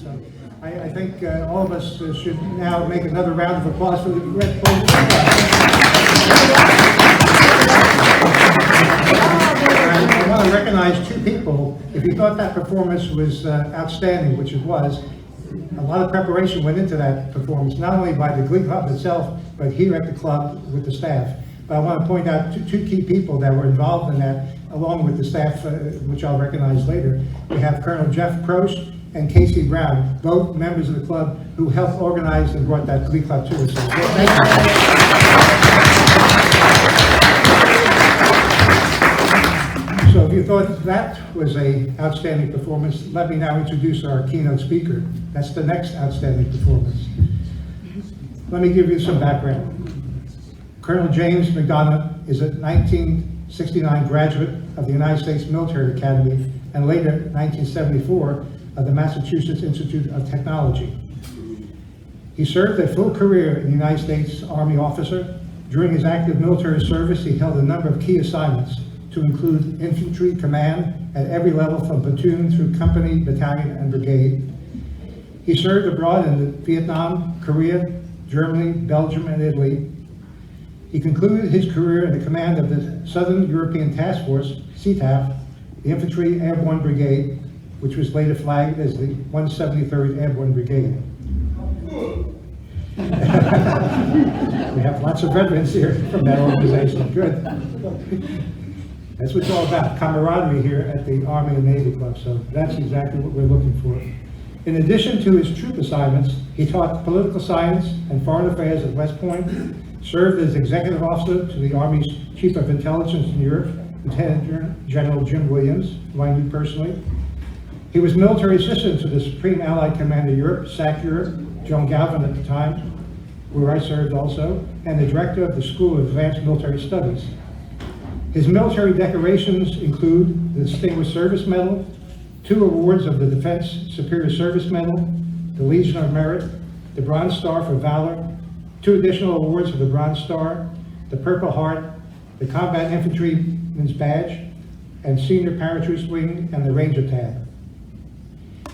So I think all of us should now make another round of applause for the Red Bull. I want to recognize two people. If you thought that performance was outstanding, which it was, a lot of preparation went into that performance, not only by the Glee Club itself, but here at the club with the staff. But I want to point out two key people that were involved in that, along with the staff, which I'll recognize later. We have Colonel Jeff Prost and Casey Brown, both members of the club who helped organize and brought that Glee Club to us. So, thank you. So if you thought that was an outstanding performance, let me now introduce our keynote speaker. That's the next outstanding performance. Let me give you some background. Colonel James McDonough is a 1969 graduate of the United States Military Academy and later 1974 of the Massachusetts Institute of Technology. He served a full career in the United States Army officer. During his active military service, he held a number of key assignments to include infantry command at every level from platoon through company, battalion, and brigade. He served abroad in Vietnam, Korea, Germany, Belgium, and Italy. He concluded his career in the command of the Southern European Task Force, CTAF, the Infantry Airborne Brigade, which was later flagged as the 173rd Airborne Brigade. We have lots of veterans here from that organization. Good. That's what it's all about, camaraderie here at the Army and Navy Club, so that's exactly what we're looking for. In addition to his troop assignments, he taught political science and foreign affairs at West Point, served as executive officer to the Army's Chief of Intelligence in Europe, Lieutenant General Jim Williams, who I knew personally. He was military assistant to the Supreme Allied Commander Europe, SAC Europe, Joan Galvin at the time, where I served also, and the director of the School of Advanced Military Studies. His military decorations include the Distinguished Service Medal, 2 awards of the Defense Superior Service Medal, the Legion of Merit, the Bronze Star for Valor, 2 additional awards of the Bronze Star, the Purple Heart, the Combat Infantryman's Badge, and Senior Paratroop Wing and the Ranger Tab.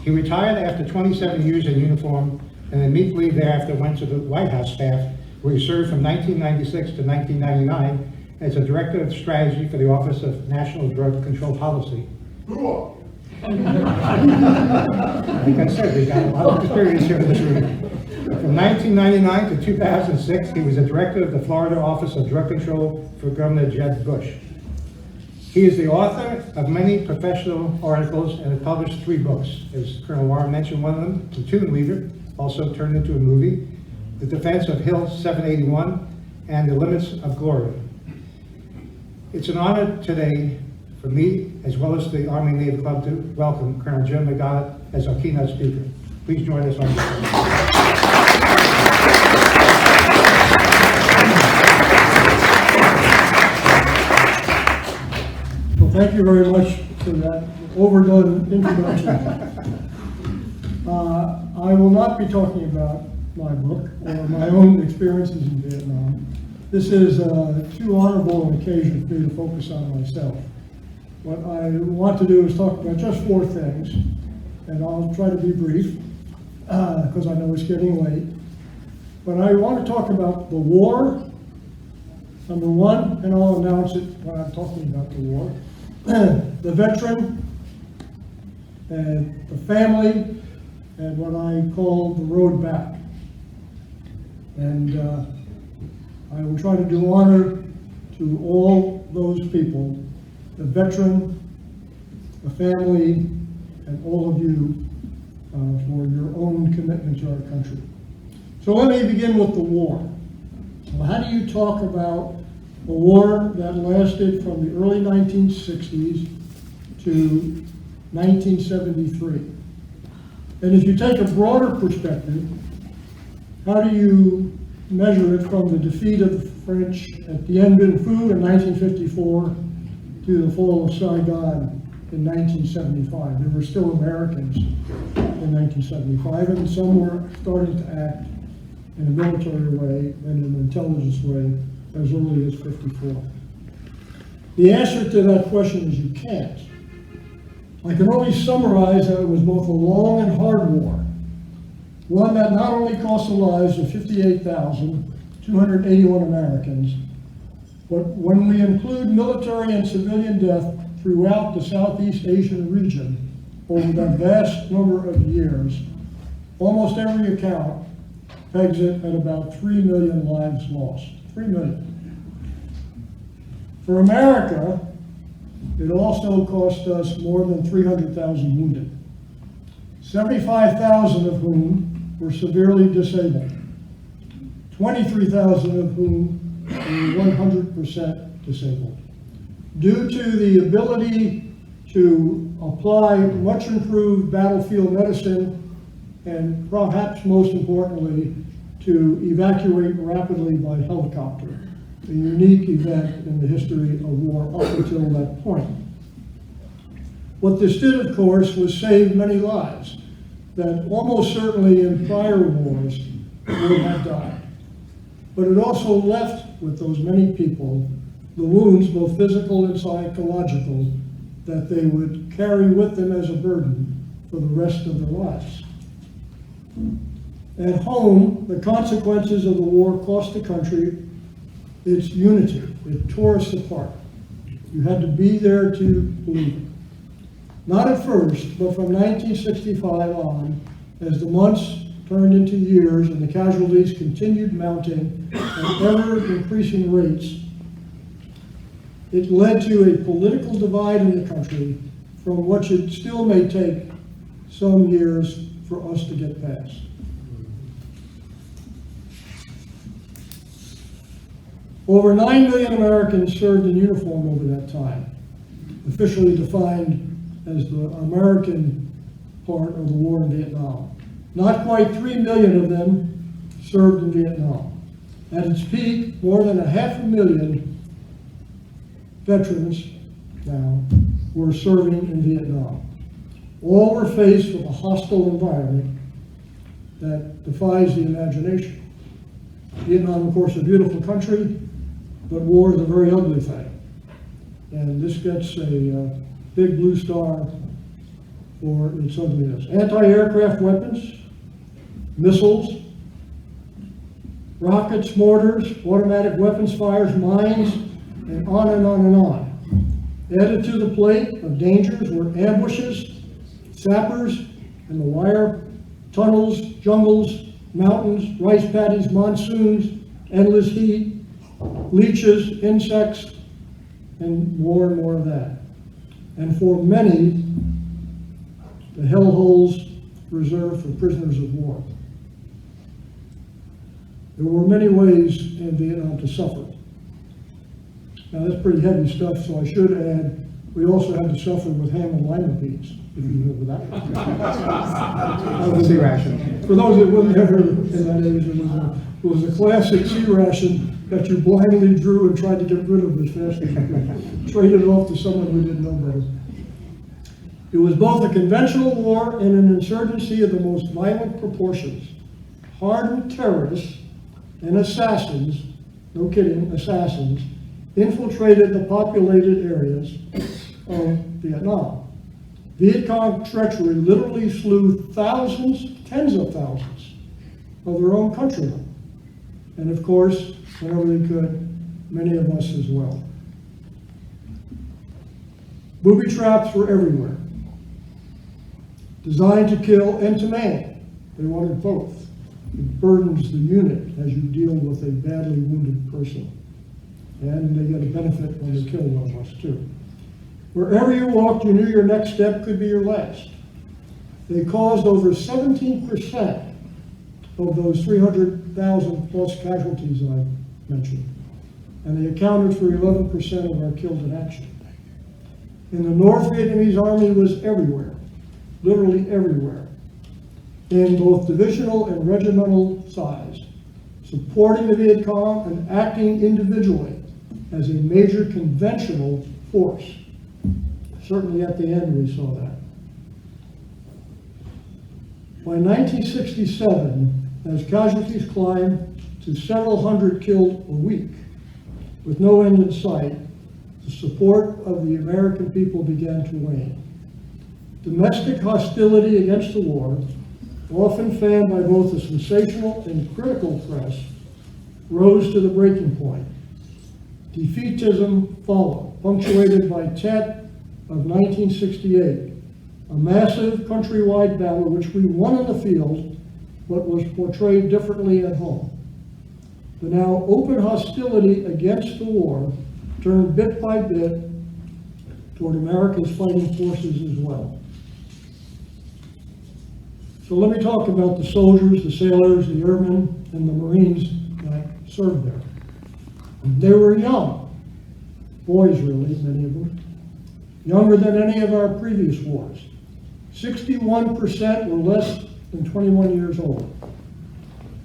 He retired after 27 years in uniform and immediately thereafter went to the White House staff, where he served from 1996 to 1999 as a director of strategy for the Office of National Drug Control Policy. Like I said, we got a lot of experience here in this room. From 1999 to 2006, he was a director of the Florida Office of Drug Control for Governor Jeb Bush. He is the author of many professional articles and has published 3 books. As Colonel Warren mentioned, one of them, Platoon Leader, also turned into a movie, The Defense of Hill 781, and The Limits of Glory. It's an honor today for me, as well as the Army and Navy Club, to welcome Colonel Jim McDonough as our keynote speaker. Please join us on the stage. Thank you very much for that overdone introduction. I will not be talking about my book or my own experiences in Vietnam. This is too honorable an occasion for me to focus on myself. What I want to do is talk about just 4 things, and I'll try to be brief because I know it's getting late. But I want to talk about the war, number 1, and I'll announce it when I'm talking about the war. The veteran, and the family, and what I call the road back. And I will try to do honor to all those people, the veteran, the family, and all of you for your own commitment to our country. So let me begin with the war. Well, how do you talk about a war that lasted from the early 1960s to 1973? And if you take a broader perspective, how do you measure it from the defeat of the French at Dien Bien Phu in 1954 to the fall of Saigon in 1975? There were still Americans in 1975, and some were starting to act in a military way and in an intelligence way as early as 54. The answer to that question is you can't. I can only summarize that it was both a long and hard war. One that not only cost the lives of 58,281 Americans, but when we include military and civilian death throughout the Southeast Asian region over that vast number of years, almost every account pegs it at about 3 million lives lost. 3 million. For America, it also cost us more than 300,000 wounded, 75,000 of whom were severely disabled, 23,000 of whom were 100% disabled. Due to the ability to apply much improved battlefield medicine and perhaps most importantly, to evacuate rapidly by helicopter, a unique event in the history of war up until that point. What this did, of course, was save many lives that almost certainly in prior wars would have died. But it also left with those many people the wounds, both physical and psychological, that they would carry with them as a burden for the rest of their lives. At home, the consequences of the war cost the country its unity. It tore us apart. You had to be there to believe it. Not at first, but from 1965 on, as the months turned into years and the casualties continued mounting at ever-increasing rates, it led to a political divide in the country from which it still may take some years for us to get past. Over 9 million Americans served in uniform over that time, officially defined as the American part of the war in Vietnam. Not quite 3 million of them served in Vietnam. At its peak, more than 500,000 veterans now were serving in Vietnam. All were faced with a hostile environment that defies the imagination. Vietnam, of course, is a beautiful country, but war is a very ugly thing. And this gets a big blue star for its ugliness. Anti-aircraft weapons, missiles, rockets, mortars, automatic weapons fires, mines, and on and on and on. Added to the plate of dangers were ambushes, sappers, and the wire tunnels, jungles, mountains, rice paddies, monsoons, endless heat, leeches, insects, and more of that. And for many, the hellholes reserved for prisoners of war. There were many ways in Vietnam to suffer. Now that's pretty heavy stuff, so I should add, we also had to suffer with ham and lima beans, if you know that. Sea ration. For those that wouldn't have heard in that age, it was a classic sea ration that you blindly drew and tried to get rid of as fast as you could. Traded it off to someone who didn't know better. It was both a conventional war and an insurgency of the most violent proportions. Hardened terrorists and assassins, no kidding, assassins, infiltrated the populated areas of Vietnam. Viet Cong treachery literally slew thousands, tens of thousands of their own countrymen. And of course, whenever they could, many of us as well. Booby traps were everywhere, designed to kill and to maim. They wanted both. It burdens the unit as you deal with a badly wounded person. And they get a benefit when they kill one of us too. Wherever you walked, you knew your next step could be your last. They caused over 17% of those 300,000 plus casualties I mentioned. And they accounted for 11% of our killed in action. And the North Vietnamese army was everywhere, literally everywhere, in both divisional and regimental size, supporting the Viet Cong and acting individually as a major conventional force. Certainly at the end we saw that. By 1967, as casualties climbed to several hundred killed a week, with no end in sight, the support of the American people began to wane. Domestic hostility against the war often fanned by both the sensational and critical press, rose to the breaking point. Defeatism followed, punctuated by Tet of 1968, a massive countrywide battle which we won in the field, but was portrayed differently at home. The now open hostility against the war turned bit by bit toward America's fighting forces as well. So let me talk about the soldiers, the sailors, the airmen, and the Marines that served there. They were young, boys really, many of them, younger than any of our previous wars. 61% were less than 21 years old.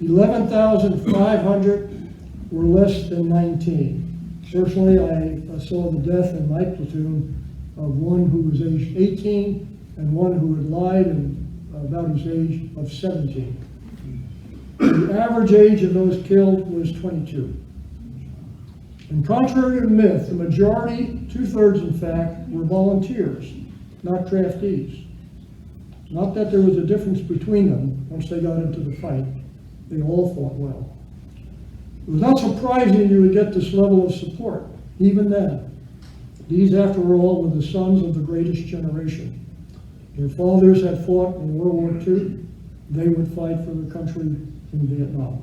11,500 were less than 19. Personally, I saw the death in my platoon of one who was aged 18 and one who had lied and about his age of 17. The average age of those killed was 22. And contrary to myth, the majority, 2/3 in fact, were volunteers, not draftees. Not that there was a difference between them once they got into the fight. They all fought well. It was not surprising you would get this level of support, even then. These, after all, were the sons of the greatest generation. Their fathers had fought in World War II. They would fight for the country in Vietnam.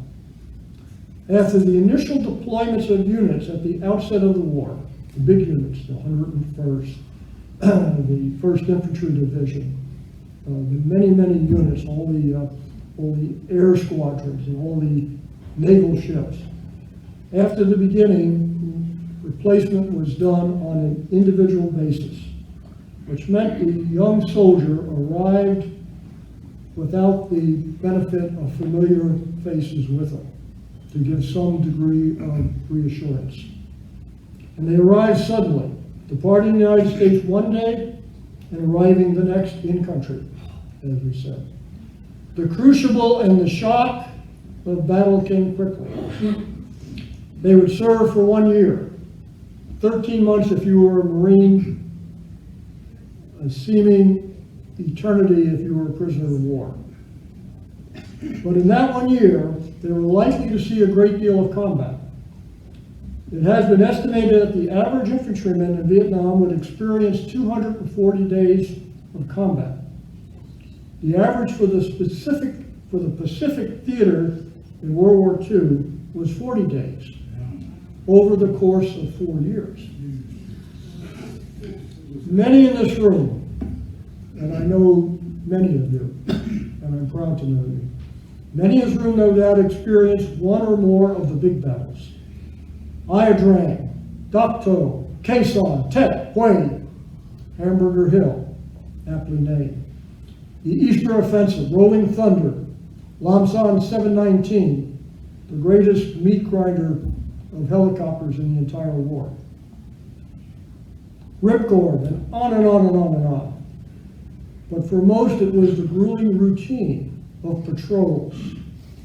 After the initial deployments of units at the outset of the war, the big units, the 101st, the 1st Infantry Division, the many units, all the air squadrons and all the naval ships. After the beginning, replacement was done on an individual basis, which meant the young soldier arrived without the benefit of familiar faces with them to give some degree of reassurance. And they arrived suddenly, departing the United States one day and arriving the next in country, as we said. The crucible and the shock of battle came quickly. They would serve for 1 year, 13 months if you were a Marine, a seeming eternity if you were a prisoner of war. But in that 1 year, they were likely to see a great deal of combat. It has been estimated that the average infantryman in Vietnam would experience 240 days of combat. The average for the Pacific Theater in World War II was 40 days over the course of 4 years. Many in this room, and I know many of you, and I'm proud to know you, many in this room no doubt experienced one or more of the big battles. Ia Drang, Dak To, Khe Sanh, Tet, Hue, Hamburger Hill, aptly named. The Easter Offensive, Rolling Thunder, Lam San 719, the greatest meat grinder of helicopters in the entire war. Ripcord, and on and on and on and on. But for most, it was the grueling routine of patrols,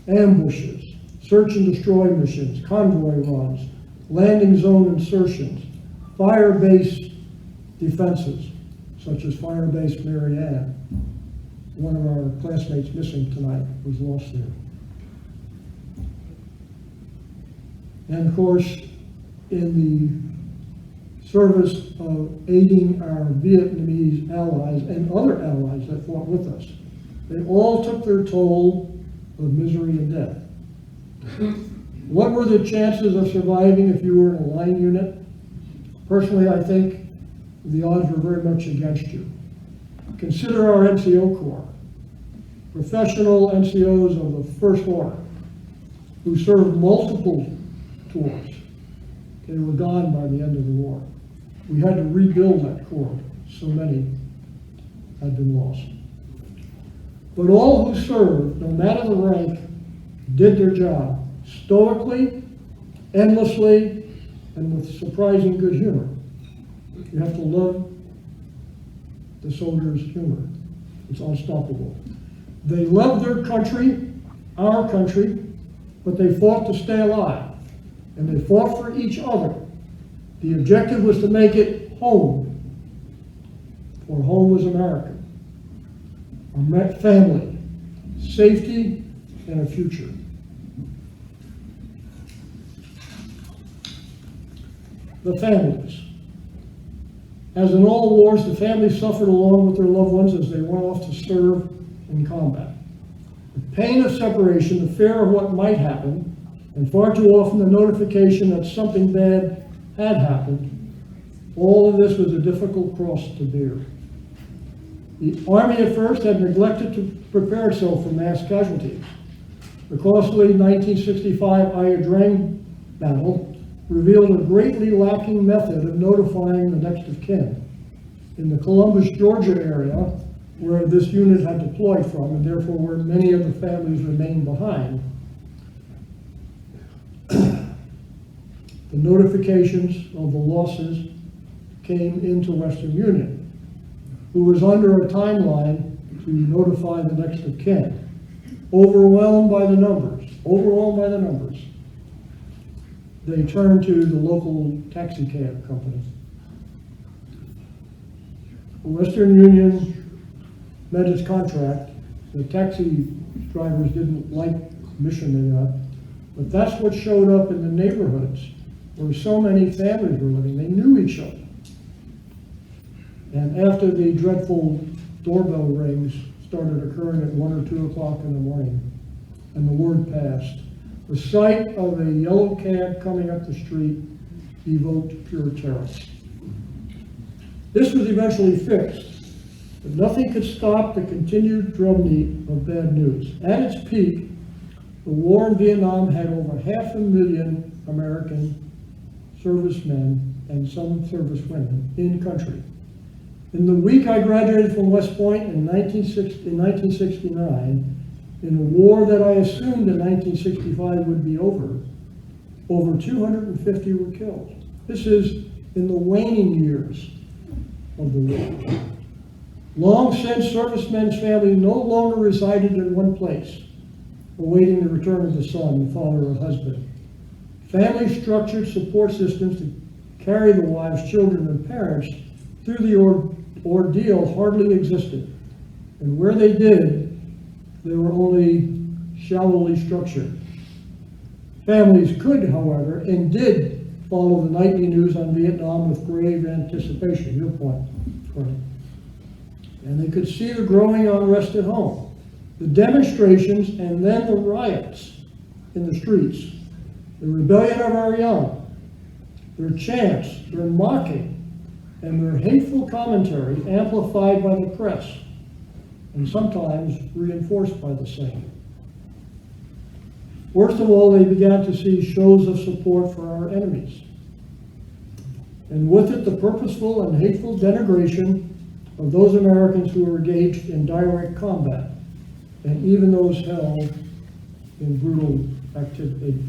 ambushes, search and destroy missions, convoy runs, landing zone insertions, fire-based defenses, such as fire-based Marianne. One of our classmates missing tonight was lost there. And of course, in the service of aiding our Vietnamese allies and other allies that fought with us, they all took their toll of misery and death. What were the chances of surviving if you were in a line unit? Personally, I think the odds were very much against you. Consider our NCO Corps, professional NCOs of the First Order, who served multiple tours. They were gone by the end of the war. We had to rebuild that corps. So many had been lost. But all who served, no matter the rank, did their job stoically, endlessly, and with surprising good humor. You have to love the soldiers' humor. It's unstoppable. They loved their country, our country, but they fought to stay alive. And they fought for each other. The objective was to make it home, for home was America. Our family, safety, and a future. The families. As in all wars, the families suffered along with their loved ones as they went off to serve in combat. The pain of separation, the fear of what might happen, and far too often the notification that something bad had happened, all of this was a difficult cross to bear. The Army at first had neglected to prepare itself for mass casualties. The costly 1965 Iron battle revealed a greatly lacking method of notifying the next of kin. In the Columbus, Georgia area, where this unit had deployed from, and therefore where many of the families remained behind, the notifications of the losses came into Western Union, who was under a timeline to notify the next of kin. Overwhelmed by the numbers, they turned to the local taxi cab company. Western Union met its contract. The taxi drivers didn't like the mission they got, but that's what showed up in the neighborhoods where so many families were living. They knew each other. And after the dreadful doorbell rings started occurring at 1 or 2 o'clock in the morning, and the word passed, the sight of a yellow cab coming up the street evoked pure terror. This was eventually fixed, but nothing could stop the continued drumbeat of bad news. At its peak, the war in Vietnam had over 500,000 American servicemen and some servicewomen in country. In the week I graduated from West Point in 1969, in a war that I assumed in 1965 would be over 250 were killed. This is in the waning years of the war. Long since, servicemen's families no longer resided in one place, awaiting the return of the son, the father, or husband. Family-structured support systems to carry the wives, children, and parents through the ordeal hardly existed. And where they did, they were only shallowly structured. Families could, however, and did follow the nightly news on Vietnam with grave anticipation, your point, Corey. And they could see the growing unrest at home, the demonstrations, and then the riots in the streets, the rebellion of our young, their chants, their mocking, and their hateful commentary amplified by the press, and sometimes reinforced by the same. Worst of all, they began to see shows of support for our enemies, and with it the purposeful and hateful denigration of those Americans who were engaged in direct combat, and even those held in brutal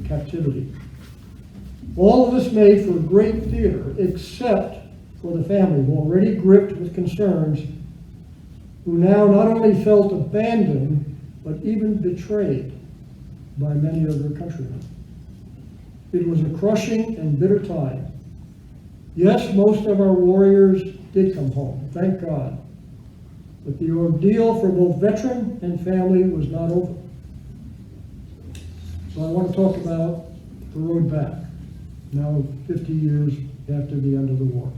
captivity. All of this made for great theater, except for the family, who already gripped with concerns, who now not only felt abandoned, but even betrayed by many of their countrymen. It was a crushing and bitter time. Yes, most of our warriors did come home, thank God. But the ordeal for both veteran and family was not over. So I want to talk about the road back, now 50 years after the end of the war.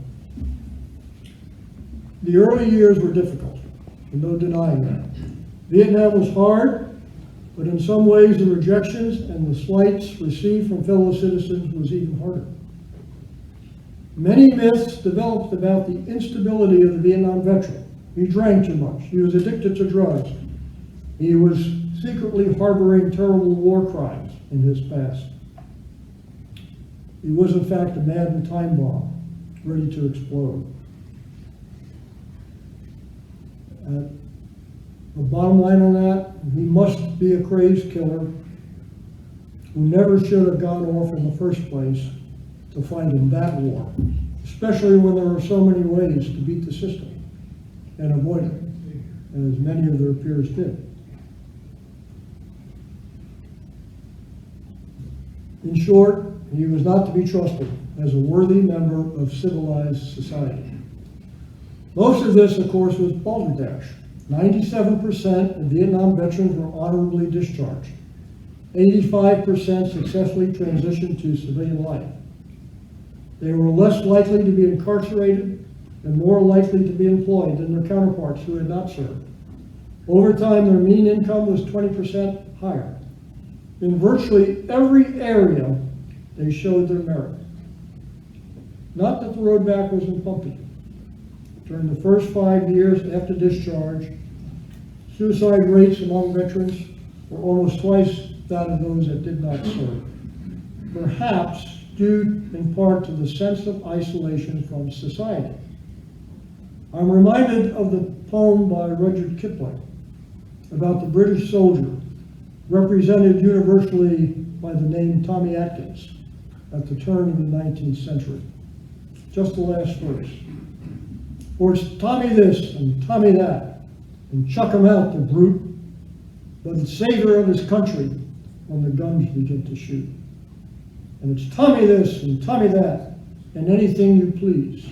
The early years were difficult, and no denying that. Vietnam was hard, but in some ways the rejections and the slights received from fellow citizens was even harder. Many myths developed about the instability of the Vietnam veteran. He drank too much. He was addicted to drugs. He was secretly harboring terrible war crimes in his past. He was in fact a maddened time bomb, ready to explode. The bottom line on that, he must be a crazed killer who never should have gone off in the first place to fight in that war, especially when there are so many ways to beat the system and avoid it, as many of their peers did. In short, he was not to be trusted as a worthy member of civilized society. Most of this, of course, was balderdash. 97% of Vietnam veterans were honorably discharged. 85% successfully transitioned to civilian life. They were less likely to be incarcerated and more likely to be employed than their counterparts who had not served. Over time, their mean income was 20% higher. In virtually every area, they showed their merit. Not that the road back wasn't bumpy. During the first 5 years after discharge, suicide rates among veterans were almost twice that of those that did not serve. Perhaps due in part to the sense of isolation from society. I'm reminded of the poem by Rudyard Kipling about the British soldier, represented universally by the name Tommy Atkins at the turn of the 19th century. Just the last verse. For it's Tommy this and Tommy that, and chuck him out, the brute, but it's savior of his country when the guns begin to shoot. And it's Tommy this and Tommy that, and anything you please.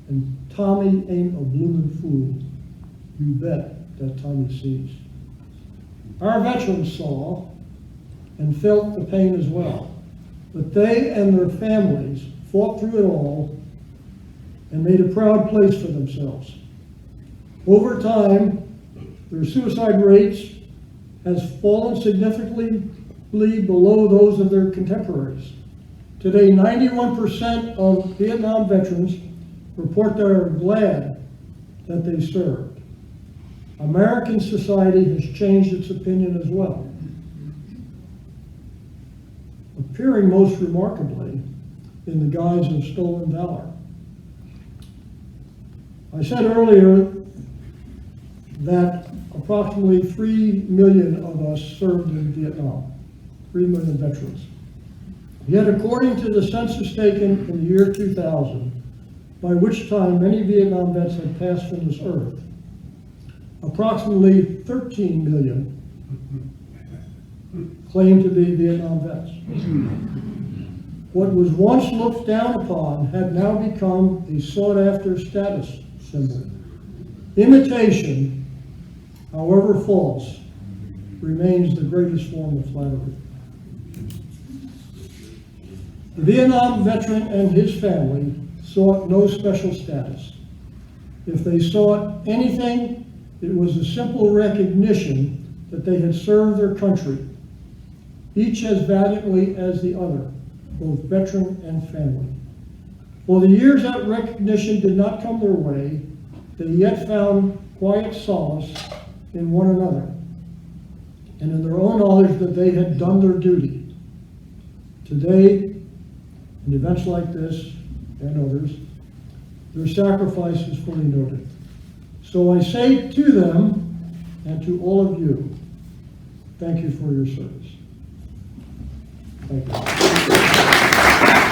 And Tommy ain't a bloomin' fool. You bet that Tommy sees. Our veterans saw and felt the pain as well, but they and their families fought through it all and made a proud place for themselves. Over time, their suicide rates has fallen significantly below those of their contemporaries. Today, 91% of Vietnam veterans report they are glad that they served. American society has changed its opinion as well, appearing most remarkably in the guise of stolen valor. I said earlier that approximately 3 million of us served in Vietnam, 3 million veterans. Yet according to the census taken in the year 2000, by which time many Vietnam vets had passed from this earth, approximately 13 million claim to be Vietnam vets. What was once looked down upon had now become a sought-after status symbol. Imitation, however false, remains the greatest form of flattery. The Vietnam veteran and his family sought no special status. If they sought anything, it was a simple recognition that they had served their country, each as valiantly as the other, both veteran and family. For the years that recognition did not come their way, they yet found quiet solace in one another and in their own knowledge that they had done their duty. Today, in events like this and others, their sacrifice is fully noted. So I say to them and to all of you, thank you for your service. Thank you.